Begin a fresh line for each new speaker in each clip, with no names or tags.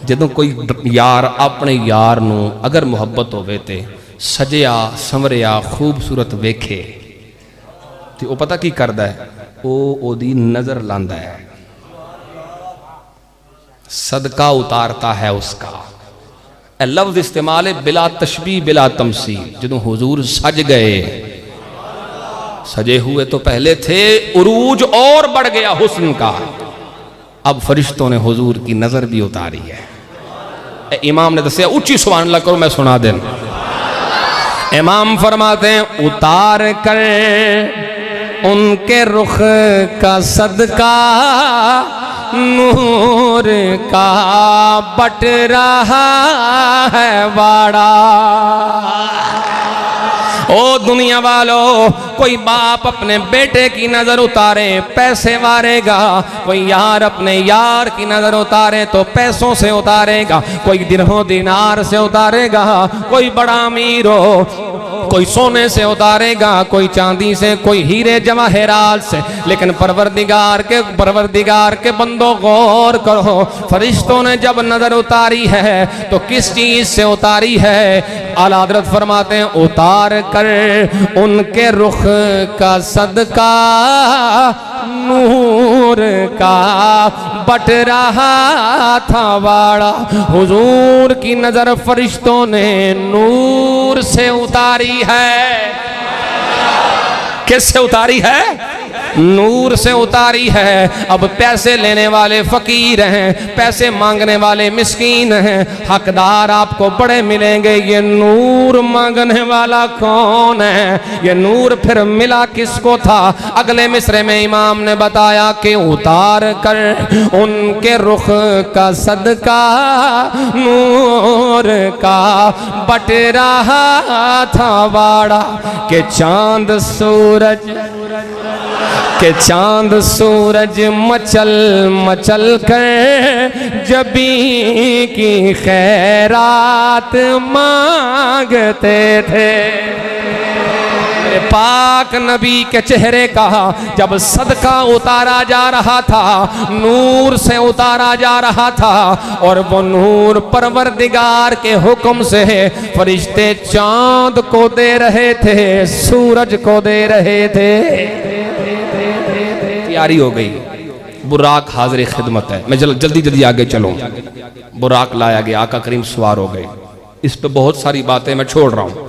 جدوں کوئی یار اپنے یار نو اگر محبت ہوئے تے سجیا سنوریا خوبصورت ویکھے تے وہ پتہ کی کردا ہے او دی نظر لاندا ہے صدقہ اتارتا ہے اس کا اے لفظ استعمال ہے بلا تشبیہ بلا تمثیل جدوں حضور سج گئے سجے ہوئے تو پہلے تھے عروج اور بڑھ گیا حسن کا اب فرشتوں نے حضور کی نظر بھی اتاری ہے امام نے دسیا اونچی سبحان اللہ کرو میں سنا دیں امام فرماتے ہیں اتار کر ان کے رخ کا صدقہ نور کا بٹ رہا ہے واڑا او دنیا والو کوئی باپ اپنے بیٹے کی نظر اتارے پیسے وارے گا کوئی یار اپنے یار کی نظر اتارے تو پیسوں سے اتارے گا کوئی درہم دینار سے اتارے گا کوئی بڑا امیر ہو کوئی سونے سے اتارے گا کوئی چاندی سے کوئی ہیرے جواہرات سے لیکن پروردگار کے بندوں غور کرو فرشتوں نے جب نظر اتاری ہے تو کس چیز سے اتاری ہے اعلیٰ حضرت فرماتے ہیں اتار کر ان کے رخ کا صدقہ نور کا بٹ رہا تھا واڑا حضور کی نظر فرشتوں نے نور سے اتاری ہے کس سے اتاری ہے نور سے اتاری ہے اب پیسے لینے والے فقیر ہیں پیسے مانگنے والے مسکین ہیں حقدار آپ کو بڑے ملیں گے یہ نور مانگنے والا کون ہے یہ نور پھر ملا کس کو تھا اگلے مصرے میں امام نے بتایا کہ اتار کر ان کے رخ کا صدقہ نور کا بٹ رہا تھا واڑا کہ چاند سورج مچل مچل کر جبی کی خیرات مانگتے تھے پاک نبی کے چہرے کا جب صدقہ اتارا جا رہا تھا نور سے اتارا جا رہا تھا اور وہ نور پروردگار کے حکم سے فرشتے چاند کو دے رہے تھے سورج کو دے رہے تھے تیاری ہو گئی براق حاضر خدمت ہے میں جلدی آگے چلوں براق لایا گیا آقا کریم سوار ہو گئے اس پہ بہت ساری باتیں میں چھوڑ رہا ہوں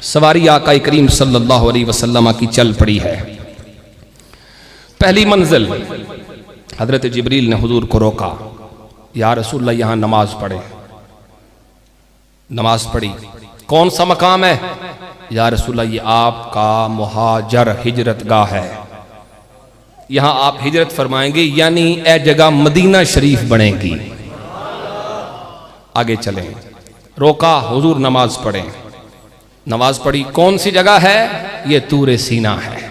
سواری آقا کریم صلی اللہ علیہ وسلم کی چل پڑی ہے پہلی منزل حضرت جبریل نے حضور کو روکا یا رسول اللہ یہاں نماز پڑھے نماز پڑھی کون سا مقام ہے یا رسول اللہ یہ آپ کا مہاجر ہجرت گاہ ہے یہاں آپ ہجرت فرمائیں گے یعنی اے جگہ مدینہ شریف بنے گی آگے چلیں روکا حضور نماز پڑھیں نماز پڑھی کون سی جگہ ہے یہ طور سینہ ہے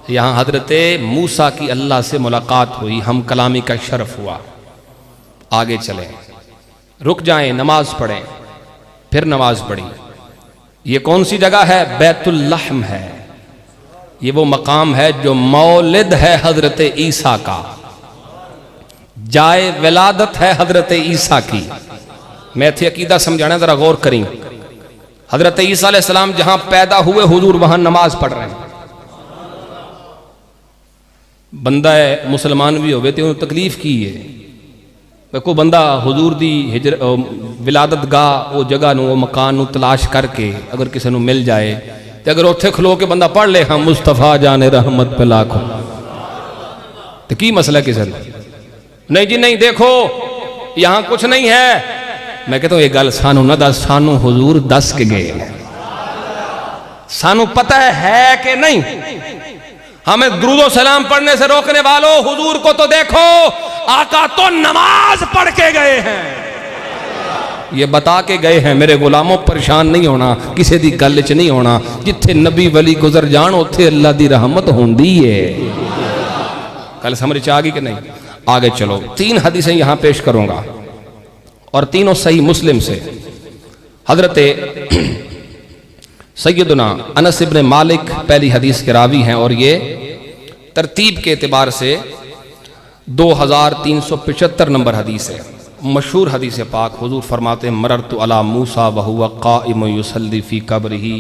یہاں حضرت موسیٰ کی اللہ سے ملاقات ہوئی ہم کلامی کا شرف ہوا آگے چلیں رک جائیں نماز پڑھیں پھر نماز پڑھی یہ کون سی جگہ ہے بیت اللحم ہے یہ وہ مقام ہے جو مولد ہے حضرت عیسیٰ کا جائے ولادت ہے حضرت عیسیٰ کی میں تھی عقیدہ سمجھانا ذرا غور کریں حضرت عیسیٰ علیہ السلام جہاں پیدا ہوئے حضور وہاں نماز پڑھ رہے ہیں بندہ مسلمان بھی ہوئے تھے انہوں تکلیف کی ہے کوئی بندہ حضور دی ولادت گاہ وہ جگہ نو وہ مکان نو تلاش کر کے اگر کسی نو مل جائے تو اگر اتھے کھلو کے بندہ پڑھ لے ہم مصطفیٰ جان رحمت پہ لاکھوں تو کی مسئلہ کسی نے نہیں جی نہیں دیکھو یہاں کچھ نہیں ہے میں کہتا ہوں یہ گل سانو نہ دس سانو حضور دس کے گئے سانو پتہ ہے کہ نہیں ہمیں درود و سلام پڑھنے سے روکنے والوں حضور کو تو دیکھو آقا تو نماز پڑھ کے گئے ہیں یہ بتا کے گئے ہیں میرے غلاموں پریشان نہیں ہونا کسی دی گلچ نہیں ہونا جتھے نبی ولی گزر جان اتھے اللہ دی رحمت ہوندی ہے کل سمجھ آگی کہ نہیں آگے چلو 3 حدیثیں یہاں پیش کروں گا اور تینوں صحیح مسلم سے حضرت سیدنا انس ابن مالک پہلی حدیث کے راوی ہیں اور یہ ترتیب کے اعتبار سے 2375 نمبر حدیث ہے، مشہور حدیث پاک. حضور فرماتے ہیں مررت علی موسیٰ وہو قائم یصلی فی قبرہ،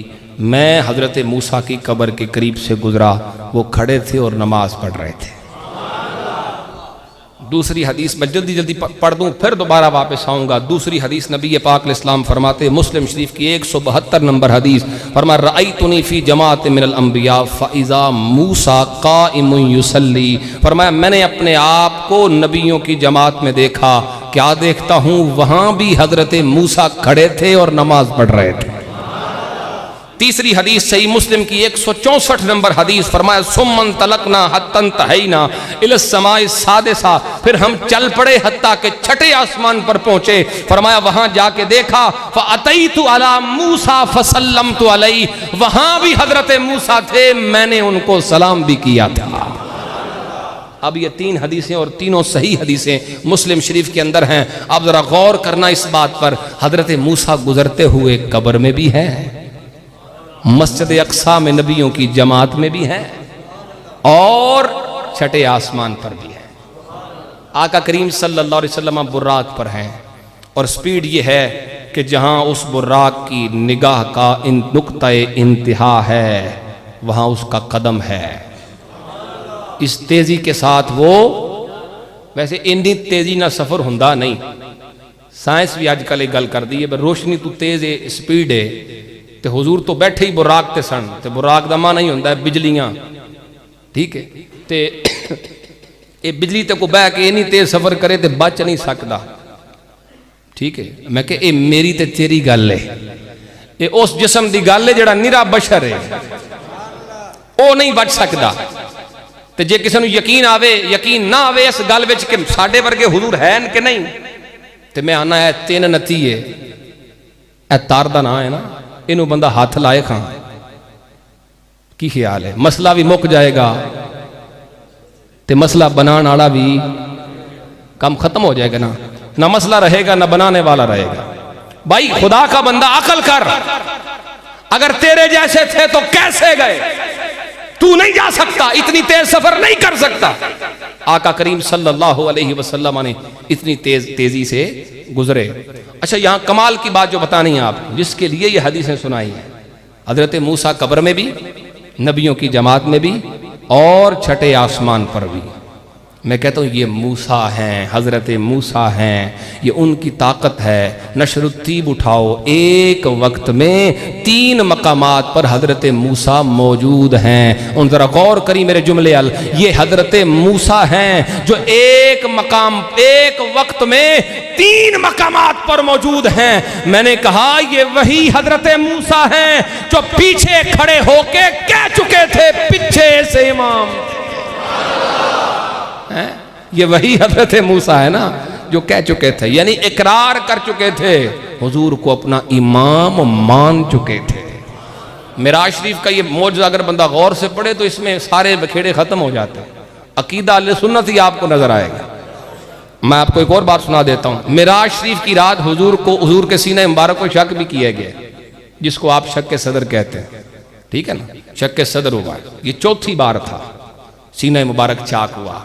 میں حضرت موسیٰ کی قبر کے قریب سے گزرا، وہ کھڑے تھے اور نماز پڑھ رہے تھے. دوسری حدیث میں جلدی جلدی پڑھ دوں پھر دوبارہ واپس آؤں گا. دوسری حدیث نبی پاک علیہ السلام فرماتے، مسلم شریف کی 172 نمبر حدیث، فرمایا رأیتنی فی جماعت من الانبیاء فاذا موسیٰ قائم یصلی، فرمایا میں نے اپنے آپ کو نبیوں کی جماعت میں دیکھا. کیا دیکھتا ہوں؟ وہاں بھی حضرت موسیٰ کھڑے تھے اور نماز پڑھ رہے تھے. تیسری حدیث صحیح مسلم کی 164 نمبر حدیث، فرمایا ثم انطلقنا حتی انتہینا الی السماء السادسہ، پھر ہم چل پڑے حتیٰ کہ چھٹے آسمان پر پہنچے. فرمایا وہاں جا کے دیکھا فاتیت علی موسیٰ فسلمت علیہ، وہاں بھی حضرت موسیٰ تھے، میں نے ان کو سلام بھی کیا تھا. اب یہ 3 حدیثیں اور تینوں صحیح حدیثیں مسلم شریف کے اندر ہیں. اب ذرا غور کرنا اس بات پر، حضرت موسیٰ گزرتے ہوئے قبر میں بھی ہیں، مسجد اقصیٰ میں نبیوں کی جماعت میں بھی ہیں، اور چھٹے آسمان پر بھی ہیں. آقا کریم صلی اللہ علیہ وسلم براق پر ہیں، اور سپیڈ یہ ہے کہ جہاں اس براق کی نگاہ کا نقطہ انتہا ہے وہاں اس کا قدم ہے. اس تیزی کے ساتھ وہ، ویسے انی تیزی نہ سفر ہندہ نہیں، سائنس بھی آج کل ایک گل کر دی ہے، روشنی تو تیز ہے، سپیڈ ہے. تے حضور تو بیٹھے ہی براق تے سن، تے براق دا معنی نہیں ہوندہ ہے بجلیاں، ٹھیک ہے، تے اے بجلی تے کو بہ کے انی تیز سفر کرے تے بچ نہیں سکتا. ٹھیک ہے، میں کہ اے میری تے تیری گل ہے، اے اس جسم دی گل ہے جڑا نرا بشر ہے، او نہیں بچ سکتا. تے جے کسی نو یقین آوے یقین نہ آوے اس گل وچ کہ ساڈے ورگے حضور ہیں کہ نہیں، تے میں آنا ہے 3 نتی ہے، اے تار دا نہ ہے نا، انہوں بندہ ہاتھ لائے کھاں کی خیال ہے؟ مسئلہ بھی مک جائے گا تے مسئلہ بنان آڑا بھی کم ختم ہو جائے گا نا، نہ مسئلہ رہے گا نہ بنانے والا رہے گا. بھائی خدا کا بندہ عقل کر، اگر تیرے جیسے تھے تو کیسے گئے؟ تو نہیں جا سکتا، اتنی تیز سفر نہیں کر سکتا. آقا کریم صلی اللہ علیہ وسلم نے اتنی تیزی سے گزرے. اچھا یہاں کمال کی بات جو بتانی ہے آپ، جس کے لیے یہ حدیثیں سنائی ہیں، حضرت موسیٰ قبر میں بھی، نبیوں کی جماعت میں بھی، اور چھٹے آسمان پر بھی. میں کہتا ہوں یہ موسیٰ ہیں، حضرت موسیٰ ہیں، یہ ان کی طاقت ہے. نشر الطیب اٹھاؤ، ایک وقت میں 3 مقامات پر حضرت موسیٰ موجود ہیں. ان ذرا غور کری میرے جملے ال، یہ حضرت موسیٰ ہیں جو ایک مقام، ایک وقت میں 3 مقامات پر موجود ہیں. میں نے کہا یہ وہی حضرت موسیٰ ہیں جو پیچھے کھڑے ہو کے کہہ چکے تھے پیچھے سے امام. یہ وہی حضرت موسیٰ ہے نا جو کہہ چکے تھے، یعنی اقرار کر چکے تھے، حضور کو اپنا امام مان چکے تھے. معراج شریف کا یہ معجزہ اگر بندہ غور سے پڑھے تو اس میں سارے بکھیڑے ختم ہو جاتے ہیں. عقیدہ اہل سنت ہی آپ کو نظر آئے گا. میں آپ کو ایک اور بات سنا دیتا ہوں. معراج شریف کی رات حضور کے سینہ مبارک کو شک بھی کیا گیا، جس کو آپ شک صدر کہتے ہیں، ٹھیک ہے نا، شک صدر ہوا. یہ 4تھی بار تھا سینہ مبارک چاک ہوا،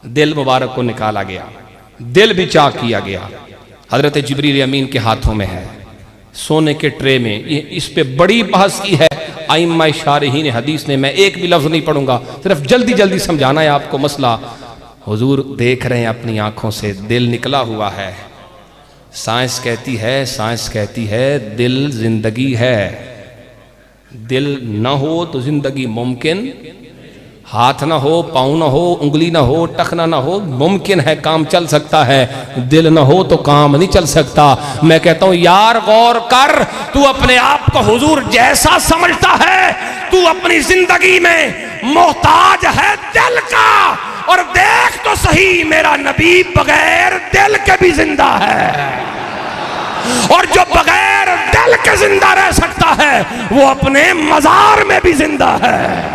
دل مبارک کو نکالا گیا، دل بھی چاک کیا گیا. حضرت جبریل امین کے ہاتھوں میں ہے، سونے کے ٹرے میں. اس پہ بڑی بحث کی ہے ائمہ شارحین حدیث نے. میں ایک بھی لفظ نہیں پڑھوں گا، صرف جلدی جلدی سمجھانا ہے آپ کو مسئلہ. حضور دیکھ رہے ہیں اپنی آنکھوں سے، دل نکلا ہوا ہے. سائنس کہتی ہے دل زندگی ہے. دل نہ ہو تو زندگی ممکن، ہاتھ نہ ہو، پاؤں نہ ہو، انگلی نہ ہو، ٹخنا نہ ہو، ممکن ہے کام چل سکتا ہے. دل نہ ہو تو کام نہیں چل سکتا. میں کہتا ہوں یار غور کر، تو اپنے آپ کو حضور جیسا سمجھتا ہے، تو اپنی زندگی میں محتاج ہے دل کا. اور دیکھ تو صحیح میرا نبی بغیر دل کے بھی زندہ ہے، اور جو بغیر دل کے زندہ رہ سکتا ہے وہ اپنے مزار میں بھی زندہ ہے.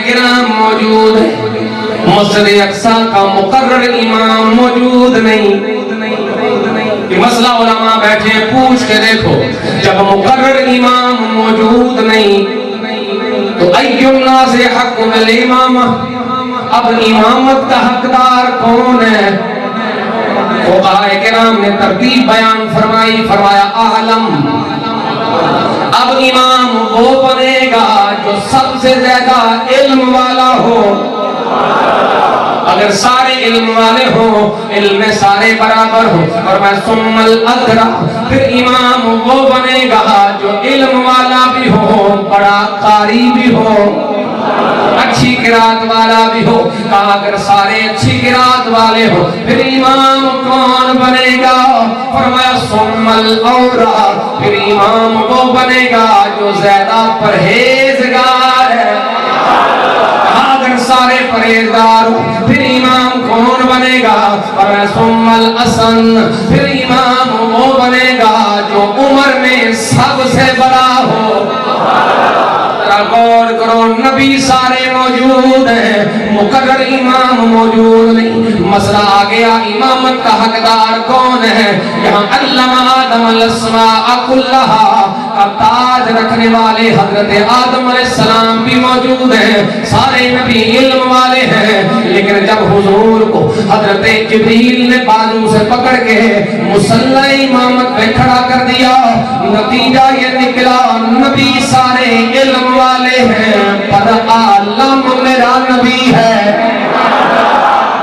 کرام موجود ہیں، مسجد اقصی کا مقرر امام موجود نہیں. یہ مسئلہ علماء بیٹھے پوچھ کے دیکھو، جب مقرر امام موجود نہیں تو ای الناس حق بالامامہ، اب امامت کا حقدار کون ہے؟ فقہاء کرام نے ترتیب بیان فرمائی، فرمایا اعلم، اب امام وہ بنے گا جو سب سے زیادہ علم والا ہو. اگر سارے علم والے ہوں، علم میں سارے برابر ہوں، اور میں ثم الادرا، پھر امام وہ بنے گا جو علم والا بھی ہو، بڑا قاری بھی ہو، اچھی قرات والا بھی ہو. کہا اگر سارے اچھی قرات والے ہو پھر امام کون بنے گا؟ فرمایا ثم الاورا، پھر امام وہ بنے گا جو زیادہ پرہیزگار ہے. اگر سارے پرہیزگار ہو پھر امام کون بنے گا؟ فرمایا ثم الاسن، پھر امام وہ بنے گا جو عمر میں سب سے بڑا ہو. غور کرو، نبی سارے موجود ہیں، مقرر امام موجود نہیں. مسئلہ آ گیا امامت کا حقدار کون ہے؟ یہاں علم آدم الاسماء کلہا کا تاج رکھنے والے حضرت آدم علیہ السلام بھی موجود ہیں. سارے نبی علم والے ہیں، لیکن جب حضور کو حضرت جبریل نے بازو سے پکڑ کے مصلی امامت پہ کھڑا کر دیا، نتیجہ یہ نکلا نبی سارے علم والے ہیں پر عالم میرا نبی ہے،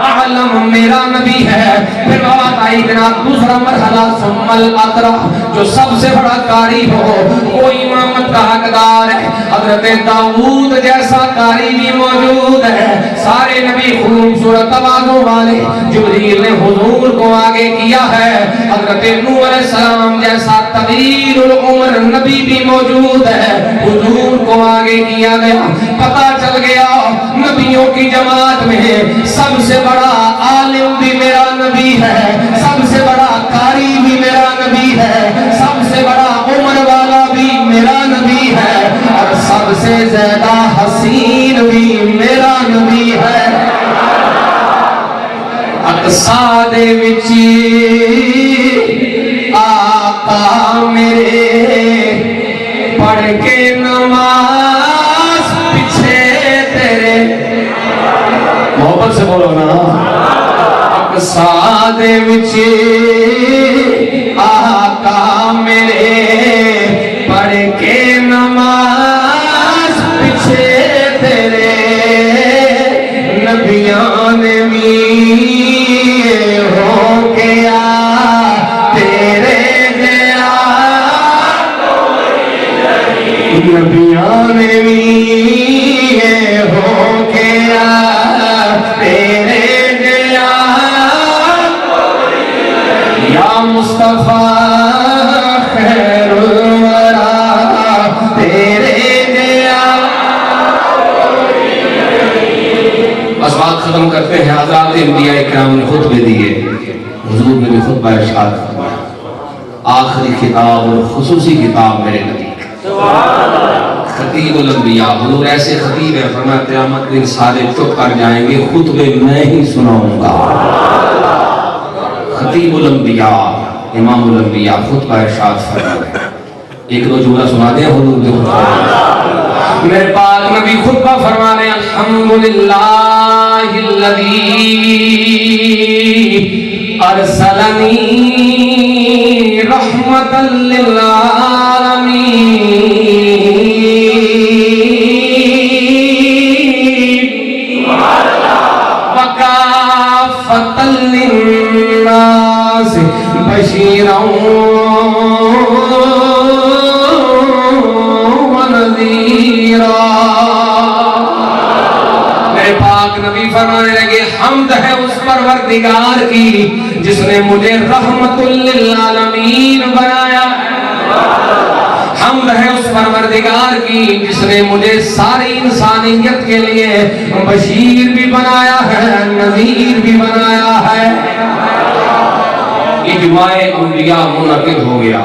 عالم میرا نبی ہے. پھر بات آئی جناب دوسرا مرحلہ ثم الادرا، جو سب سے بڑا قاری ہو وہ امامت کا حقدار ہے. حضرت داؤد جیسا قاری بھی موجود ہے. سارے نبی خوبصورت آوازوں والے، جبریل نے حضور کو آگے کیا ہے. حضرت نوح علیہ السلام جیسا طویل العمر نبی بھی موجود ہے، حضور کو آگے کیا گیا. پتہ چل گیا نبیوں کی جماعت میں سب سے بڑا عالم بھی میرا نبی ہے، سب سے بڑا قاری بھی میرا نبی ہے، سب سے بڑا عمر والا بھی میرا نبی ہے، اور سب سے زیادہ حسین بھی میرا نبی ہے. اقصی دے وچ آقا میرے پڑھ کے نماز پیچھے تیرے، محبت سے بولو نا. اقصی دے وچ آقا میرے پڑھ کے نماز پیچھے تیرے، نبیاں نے بھی ہو گیا تیرے گیا، نبیاں نے بھی ہو گیا تیرے گیا، یا مصطفیٰ خیر الورا تیرے گیا. بس بات ختم کرتے ہیں. حضرات انبیاء اکرام نے خطبے دیے، حضور نے بھی خطبہ ارشاد فرمایا. آخری خطاب اور خصوصی خطاب میرے نبی، خطیب الانبیاء. حضور ایسے خطیب ہے، فرمایا قیامت دن سارے چپ کر جائیں گے، خطبے میں ہی سناؤں گا. خطیب الانبیاء، امام الانبیاء خطبہ ارشاد فرمایا. ایک دو جملہ سنا دیں حضور کے خطبہ. میرے پاک نبی خطبہ فرما رہے ہیں، الحمدللہ الذی ارسلنی رحمتا للعالمین وکافۃ للناس بشیرا ونذیرا. میرے پاک نبی فرمانے لگے حمد ہے اس پروردگار کی جس نے مجھے رحمت للعالمین بنایا. حمد ہے اس پروردگار کی جس نے مجھے ساری انسانیت کے لیے بشیر بھی بنایا ہے، نذیر بھی بنایا ہے. اجماع انبیاء منعقد ہو گیا.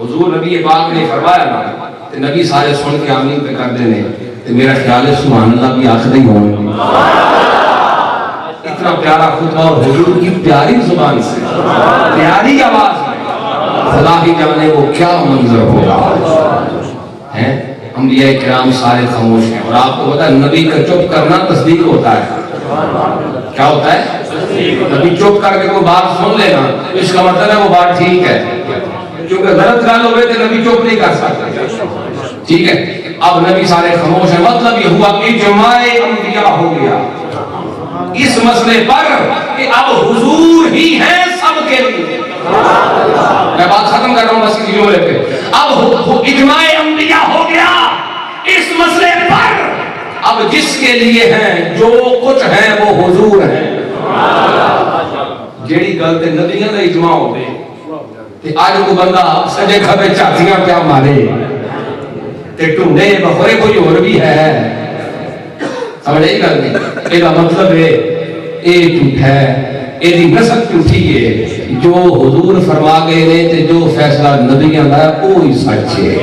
حضور نبی پاک نے فرمایا نا، نبی سارے سن کے آمین پہ کر دینے. میرا خیال ہے سبحان اللہ بھی آخر ہی ہوں گے. اتنا پیارا خطبہ اور حضور کی پیاری زبان سے پیاری آواز میں خدا ہی جانے وہ کیا منظر ہوگا. انبیاء کرام سارے خاموش ہیں اور آپ کو پتا ہے نبی کا چپ کرنا تصدیق ہوتا ہے. کیا ہوتا ہے؟ نبی چپ کر کے کوئی بات سن لینا اس کا مطلب ہے وہ بات ٹھیک ہے, کیونکہ غلط گال ہوئے تو نبی چپ نہیں کر سکتا. ٹھیک ہے, اب نبی سارے خاموش ہیں, مطلب یہ ہوا کہ اجماع انبیاء ہو گیا اس مسئلے پر کہ اب حضور ہی ہیں سب کے لیے. میں بات ختم کر رہا ہوں بس کسی جملے پہ. اب اجماع انبیاء ہو گیا اس مسئلے پر, اب جس کے لیے ہیں جو کچھ ہیں وہ حضور ہیں. جیڑی گل تے نبیاں دا اجماع ہوے تے اج کو بندہ سجے کھبے چاٹیاں پیا مارے تے ٹھنڈے بخورے کوئی اور بھی ہے. سمجھ آئی گل نہیں؟ اے دا مطلب ہے اے جھوٹا ہے, اے دی نسل جھوٹی ہے. جو حضور فرما گئے نے تے جو فیصلہ نبیاں دا کوئی سچ ہے.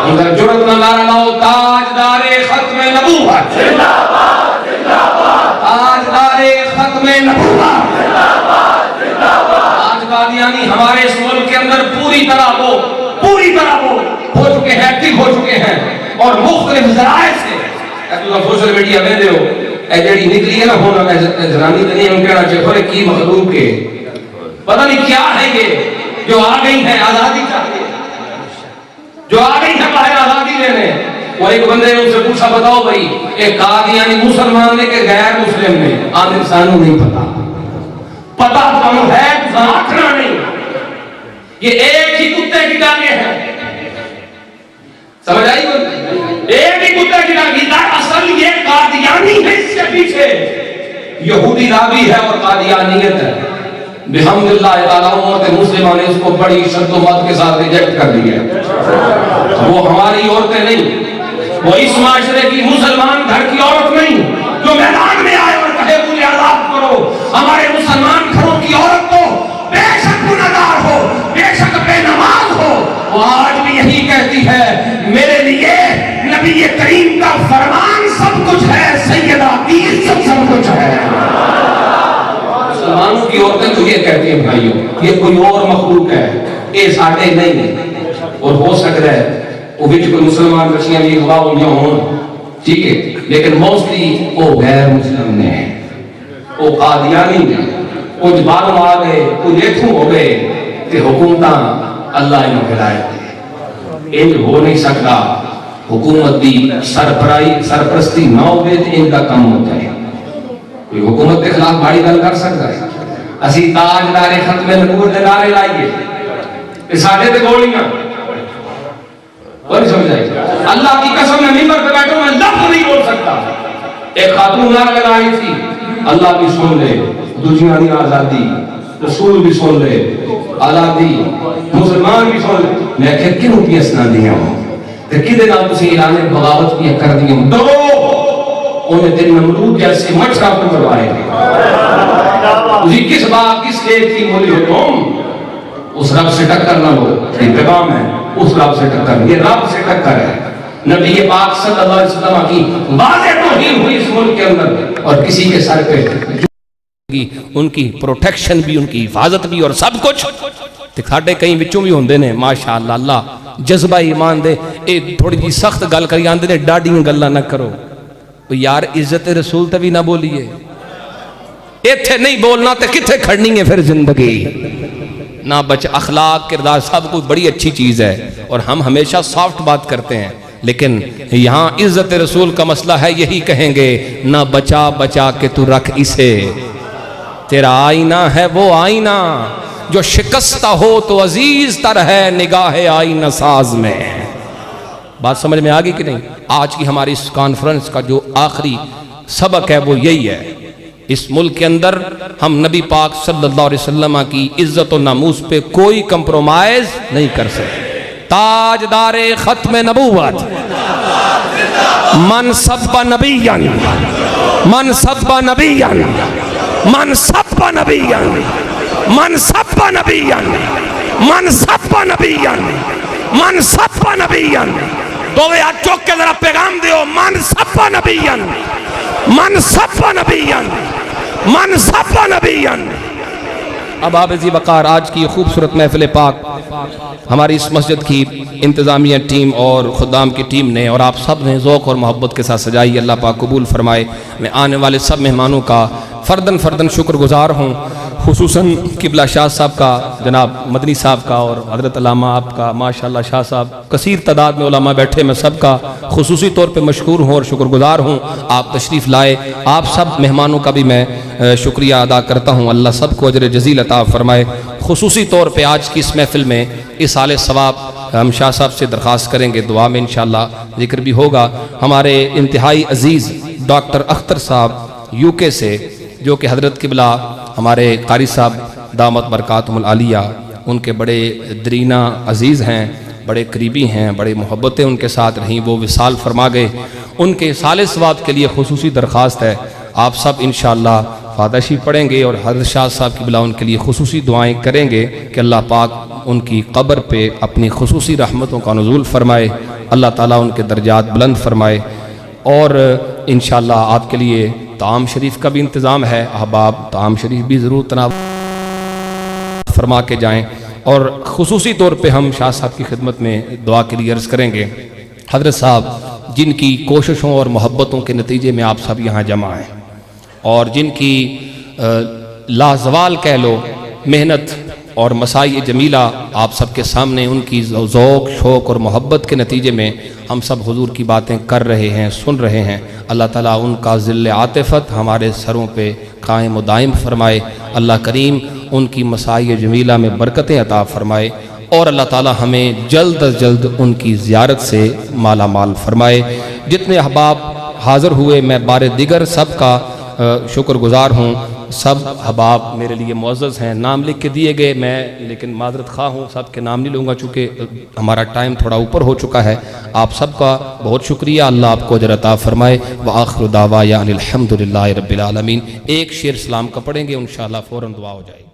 اگر جرت نہ نعرہ لاؤ تاجدار ختم نبوت زندہ باد زندہ باد, تاجدار ختم نبوت زندہ باد زندہ باد. آج قادیانی ہمارے اس ملک کے اندر پوری طرح وہ ہو چکے ہیں, ایکٹیو ہو چکے ہیں اور مختلف ذرائع سے سوشل میڈیا میں دیو اے جڑی نکلی ہے نا ہونا زنانی نہیں ہم کہنا چاہے پھر کی مخلوق کے پتہ نہیں کیا ہے یہ جو آ گئی ہیں آزادی چاہتے جو آ گئی ہیں باہر آزادی لینے. اور ایک بندے نے ان سے پوچھا بتاؤ بھائی ایک قادیانی مسلمان نے کہ غیر مسلم نے؟ عام انسانوں نہیں پتا کم ہے آخرا نہیں, یہ ایک ہی کتے کی ڈانگیں ہیں. سمجھ آئی ایک ہی کتے کی ڈانگیں. اصل یہ قادیانی ہے, اس کے پیچھے یہودی راوی ہے اور قادیانیت ہے. بحمد اللہ تعالیٰ امت مسلمہ نے اس کو بڑی شد و مد کے ساتھ ریجیکٹ کر دیا ہے. وہ ہماری عورتیں نہیں, وہ اس معاشرے کی مسلمان گھر کی عورت نہیں جو میدان میں آئے اور کہے مجھے آزاد کرو. ہمارے مسلمان گھروں کی عورت کو بے شک گنہگار ہو, بے شک بے نماز ہو, وہ آج بھی یہی کہتی ہے میرے لیے نبی کریم کا فرمان سب کچھ ہے, سیدہ کی عزت سب کچھ ہے. مسلمانوں کی عورتیں تو یہ کہتی ہیں بھائیوں یہ کوئی اور مخلوق ہے, یہ ساٹے نہیں ہے. اور ہو سکتا ہے وہ بھی کوئی مسلمان رشیاں بھی ہوا ہوئی ہوں, ٹھیک ہے, لیکن موسٹلی وہ غیر مسلم نے, وہ قادیانی نے. کچھ باروں آ گئے, کچھ ایتھوں ہو گئے کہ حکومتاں اللہ انہوں ہدایت دے. ان ہو نہیں سکتا حکومت دی سرپرستی نہ ہوئے تو ان کا کم ہوتا ہے. کوئی حکومت کے خلاف بڑی گل کر سکتا ہے؟ اسی تاجدار ختم نبوت دے نعرے لائیے کہ ساڈے تے گولیاں کوئی سمجھ آئی. اللہ کی قسم میں ممبر پہ بیٹھوں میں لفظ نہیں بول سکتا. ایک خاتون نعرہ لگائی تھی اللہ بھی سن لے, دوسریاں دی آزادی, رسول بھی سن لے, آزادی, مسلمان بھی سن لے. میں کہ کیوں کی اسنا دیا ہوں تے کدے نال تسی اعلان بغاوت کی کر دی ہوں. دو انہیں دن نمرود جیسے مچھرا کو کروائے گے. تسی کس بات کس ایک کی مولی ہو تم اس رب سے ٹکر نہ لو. یہ پیغام ہے اس رب سے ٹکر, یہ رب سے ٹکر ہے. نبی پاک صلی اللہ علیہ وسلم کی واضح توہین ہوئی اس ملک کے اندر اور کسی کے سر پہ ان کی پروٹیکشن بھی, ان کی حفاظت بھی اور سب کچھ. ساڈے کئی بچوں بھی ہوندے نے ماشاءاللہ اللہ جذبہ ایمان دے اے تھوڑی جی سخت گل کری آندے نے ڈاڈیاں گلاں نہ کرو یار, عزت رسول تے بھی نہ بولیے. ایتھے نہیں بولنا تے کتھے کھڑنی ہے پھر زندگی. نہ بچ اخلاق کردار سب کچھ بڑی اچھی چیز ہے اور ہم ہمیشہ سافٹ بات کرتے ہیں, لیکن یہاں عزت رسول کا مسئلہ ہے. یہی کہیں گے نہ بچا بچا کے تو رکھ اسے, تیرا آئینہ ہے وہ آئینہ جو شکستہ ہو تو عزیز تر ہے نگاہ آئینہ ساز میں. بات سمجھ میں آگئی کہ نہیں؟ آج کی ہماری اس کانفرنس کا جو آخری سبق ہے وہ یہی ہے. اس ملک کے اندر ہم نبی پاک صلی اللہ علیہ وسلم کی عزت و ناموس پہ کوئی کمپرومائز نہیں کر سکتے. تاجدار ختم نبوت من سب نبیاں من سب نبیاں من سب نبیاں من سب نبیاں من سب نبیاں من سب نبیاں دوے ہاتھ چوک کے ذرا پیغام دیو، من سب نبیین، من سب نبیین، من سب نبیین۔ اب آپ عزیز وقار، آج کی خوبصورت محفل پاک ہماری اس مسجد کی انتظامیہ ٹیم اور خدام کی ٹیم نے اور آپ سب نے ذوق اور محبت کے ساتھ سجائی، اللہ پاک قبول فرمائے۔ میں آنے والے سب مہمانوں کا فرداً شکر گزار ہوں، خصوصاً قبلہ شاہ صاحب کا، جناب مدنی صاحب کا، اور حضرت علامہ آپ کا، ماشاءاللہ شاہ صاحب، کثیر تعداد میں علماء بیٹھے، میں سب کا خصوصی طور پہ مشکور ہوں اور شکر گزار ہوں۔ آپ تشریف لائے، آپ سب مہمانوں کا بھی میں شکریہ ادا کرتا ہوں، اللہ سب کو اجر جزیل عطا فرمائے۔ خصوصی طور پہ آج کی اس محفل میں اِصال ثواب ہم شاہ صاحب سے درخواست کریں گے، دعا میں انشاءاللہ ذکر بھی ہوگا۔ ہمارے انتہائی عزیز ڈاکٹر اختر صاحب یو کے سے، جو کہ حضرت قبلہ ہمارے قاری صاحب دامت برکاتہم العالیہ، ان کے بڑے درینہ عزیز ہیں، بڑے قریبی ہیں، بڑے محبتیں ان کے ساتھ رہیں، وہ وصال فرما گئے۔ ان کے اِصال ثواب کے لیے خصوصی درخواست ہے، آپ سب انشاءاللہ فاتحہ پڑھیں گے اور حضرت شاہ صاحب قبلہ ان کے لیے خصوصی دعائیں کریں گے کہ اللہ پاک ان کی قبر پہ اپنی خصوصی رحمتوں کا نزول فرمائے، اللہ تعالیٰ ان کے درجات بلند فرمائے۔ اور انشاءاللہ آپ کے لیے طعام شریف کا بھی انتظام ہے، احباب طعام شریف بھی ضرور تناول فرما کے جائیں۔ اور خصوصی طور پہ ہم شاہ صاحب کی خدمت میں دعا کے لیے عرض کریں گے، حضرت صاحب جن کی کوششوں اور محبتوں کے نتیجے میں آپ سب یہاں جمع ہیں، اور جن کی لازوال کہہ لو محنت اور مساعی جمیلہ آپ سب کے سامنے، ان کی ذوق شوق اور محبت کے نتیجے میں ہم سب حضور کی باتیں کر رہے ہیں، سن رہے ہیں۔ اللہ تعالیٰ ان کا ذل عاطفت ہمارے سروں پہ قائم و دائم فرمائے، اللہ کریم ان کی مساعی جمیلہ میں برکتیں عطا فرمائے، اور اللہ تعالیٰ ہمیں جلد از جلد ان کی زیارت سے مالا مال فرمائے۔ جتنے احباب حاضر ہوئے، میں بار دیگر سب کا شکر گزار ہوں۔ سب احباب میرے لیے معزز ہیں، نام لکھ کے دیے گئے، میں لیکن معذرت خواہ ہوں، سب کے نام نہیں لوں گا چونکہ ہمارا ٹائم تھوڑا اوپر ہو چکا ہے۔ آپ سب کا بہت شکریہ، اللہ آپ کو اجر عطا فرمائے۔ وآخر دعوانا الحمدللہ رب العالمین۔ ایک شعر سلام کا پڑھیں گے، انشاءاللہ فوراً دعا ہو جائے گی۔